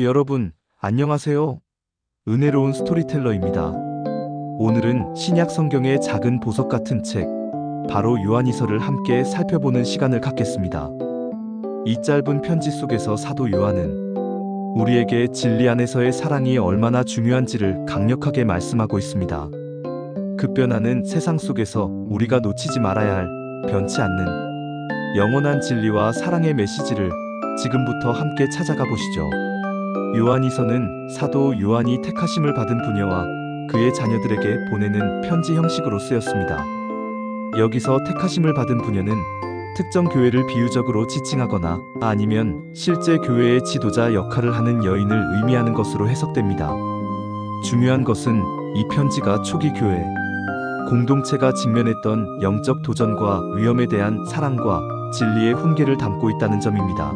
여러분, 안녕하세요. 은혜로운 스토리텔러입니다. 오늘은 신약 성경의 작은 보석 같은 책, 바로 요한이서를 함께 살펴보는 시간을 갖겠습니다. 이 짧은 편지 속에서 사도 요한은 우리에게 진리 안에서의 사랑이 얼마나 중요한지를 강력하게 말씀하고 있습니다. 급변하는 세상 속에서 우리가 놓치지 말아야 할 변치 않는 영원한 진리와 사랑의 메시지를 지금부터 함께 찾아가 보시죠. 요한이서는 사도 요한이 택하심을 받은 부녀와 그의 자녀들에게 보내는 편지 형식으로 쓰였습니다. 여기서 택하심을 받은 부녀는 특정 교회를 비유적으로 지칭하거나 아니면 실제 교회의 지도자 역할을 하는 여인을 의미하는 것으로 해석됩니다. 중요한 것은 이 편지가 초기 교회, 공동체가 직면했던 영적 도전과 위험에 대한 사랑과 진리의 훈계를 담고 있다는 점입니다.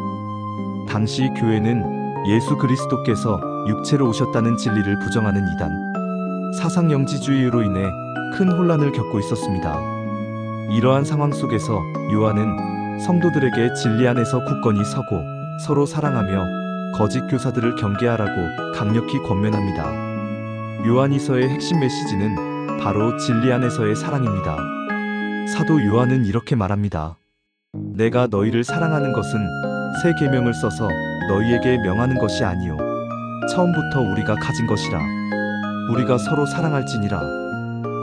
당시 교회는 예수 그리스도께서 육체로 오셨다는 진리를 부정하는 이단, 사상영지주의로 인해 큰 혼란을 겪고 있었습니다. 이러한 상황 속에서 요한은 성도들에게 진리 안에서 굳건히 서고 서로 사랑하며 거짓 교사들을 경계하라고 강력히 권면합니다. 요한이서의 핵심 메시지는 바로 진리 안에서의 사랑입니다. 사도 요한은 이렇게 말합니다. 내가 너희를 사랑하는 것은 새 계명을 써서 너희에게 명하는 것이 아니요 처음부터 우리가 가진 것이라. 우리가 서로 사랑할지니라.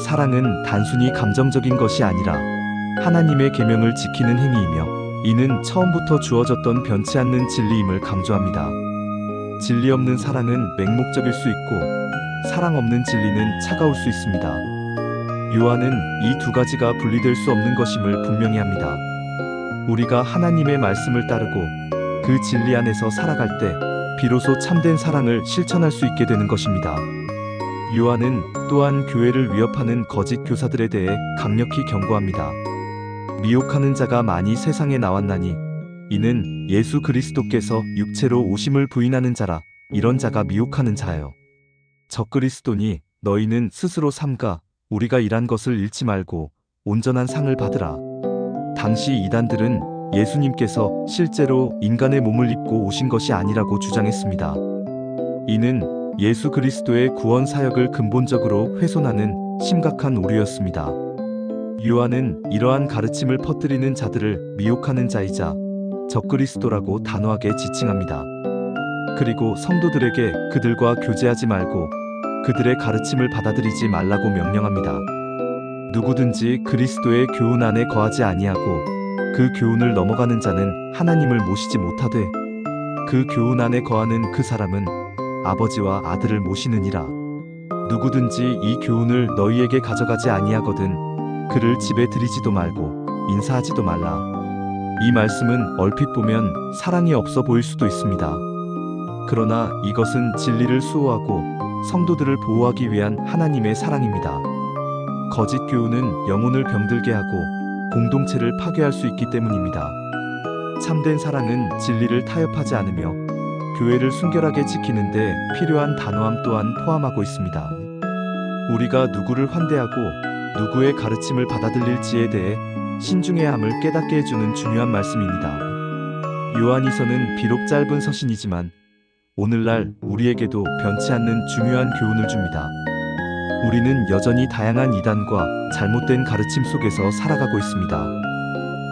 사랑은 단순히 감정적인 것이 아니라 하나님의 계명을 지키는 행위이며 이는 처음부터 주어졌던 변치 않는 진리임을 강조합니다. 진리 없는 사랑은 맹목적일 수 있고 사랑 없는 진리는 차가울 수 있습니다. 요한은 이 두 가지가 분리될 수 없는 것임을 분명히 합니다. 우리가 하나님의 말씀을 따르고 그 진리 안에서 살아갈 때 비로소 참된 사랑을 실천할 수 있게 되는 것입니다. 요한은 또한 교회를 위협하는 거짓 교사들에 대해 강력히 경고합니다. 미혹하는 자가 많이 세상에 나왔나니 이는 예수 그리스도께서 육체로 오심을 부인하는 자라. 이런 자가 미혹하는 자예요. 적그리스도니 너희는 스스로 삼가 우리가 일한 것을 잃지 말고 온전한 상을 받으라. 당시 이단들은 예수님께서 실제로 인간의 몸을 입고 오신 것이 아니라고 주장했습니다. 이는 예수 그리스도의 구원 사역을 근본적으로 훼손하는 심각한 오류였습니다. 요한은 이러한 가르침을 퍼뜨리는 자들을 미혹하는 자이자 적그리스도라고 단호하게 지칭합니다. 그리고 성도들에게 그들과 교제하지 말고 그들의 가르침을 받아들이지 말라고 명령합니다. 누구든지 그리스도의 교훈 안에 거하지 아니하고 그 교훈을 넘어가는 자는 하나님을 모시지 못하되 그 교훈 안에 거하는 그 사람은 아버지와 아들을 모시느니라. 누구든지 이 교훈을 너희에게 가져가지 아니하거든 그를 집에 들이지도 말고 인사하지도 말라. 이 말씀은 얼핏 보면 사랑이 없어 보일 수도 있습니다. 그러나 이것은 진리를 수호하고 성도들을 보호하기 위한 하나님의 사랑입니다. 거짓 교훈은 영혼을 병들게 하고 공동체를 파괴할 수 있기 때문입니다. 참된 사랑은 진리를 타협하지 않으며 교회를 순결하게 지키는데 필요한 단호함 또한 포함하고 있습니다. 우리가 누구를 환대하고 누구의 가르침을 받아들일지에 대해 신중해야 함을 깨닫게 해주는 중요한 말씀입니다. 요한이서는 비록 짧은 서신이지만 오늘날 우리에게도 변치 않는 중요한 교훈을 줍니다. 우리는 여전히 다양한 이단과 잘못된 가르침 속에서 살아가고 있습니다.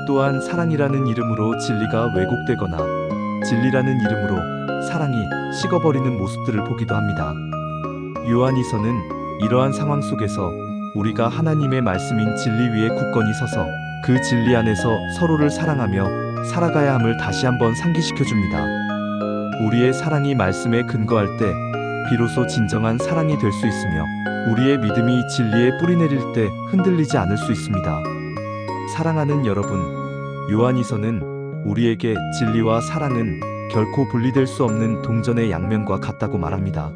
또한 사랑이라는 이름으로 진리가 왜곡되거나 진리라는 이름으로 사랑이 식어버리는 모습들을 보기도 합니다. 요한이서는 이러한 상황 속에서 우리가 하나님의 말씀인 진리 위에 굳건히 서서 그 진리 안에서 서로를 사랑하며 살아가야 함을 다시 한번 상기시켜 줍니다. 우리의 사랑이 말씀에 근거할 때 비로소 진정한 사랑이 될 수 있으며 우리의 믿음이 진리에 뿌리내릴 때 흔들리지 않을 수 있습니다. 사랑하는 여러분, 요한이서는 우리에게 진리와 사랑은 결코 분리될 수 없는 동전의 양면과 같다고 말합니다.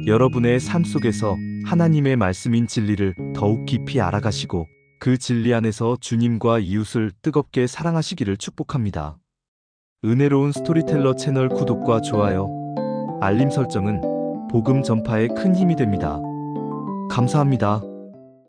여러분의 삶 속에서 하나님의 말씀인 진리를 더욱 깊이 알아가시고 그 진리 안에서 주님과 이웃을 뜨겁게 사랑하시기를 축복합니다. 은혜로운 스토리텔러 채널 구독과 좋아요, 알림 설정은 복음 전파에 큰 힘이 됩니다. 감사합니다.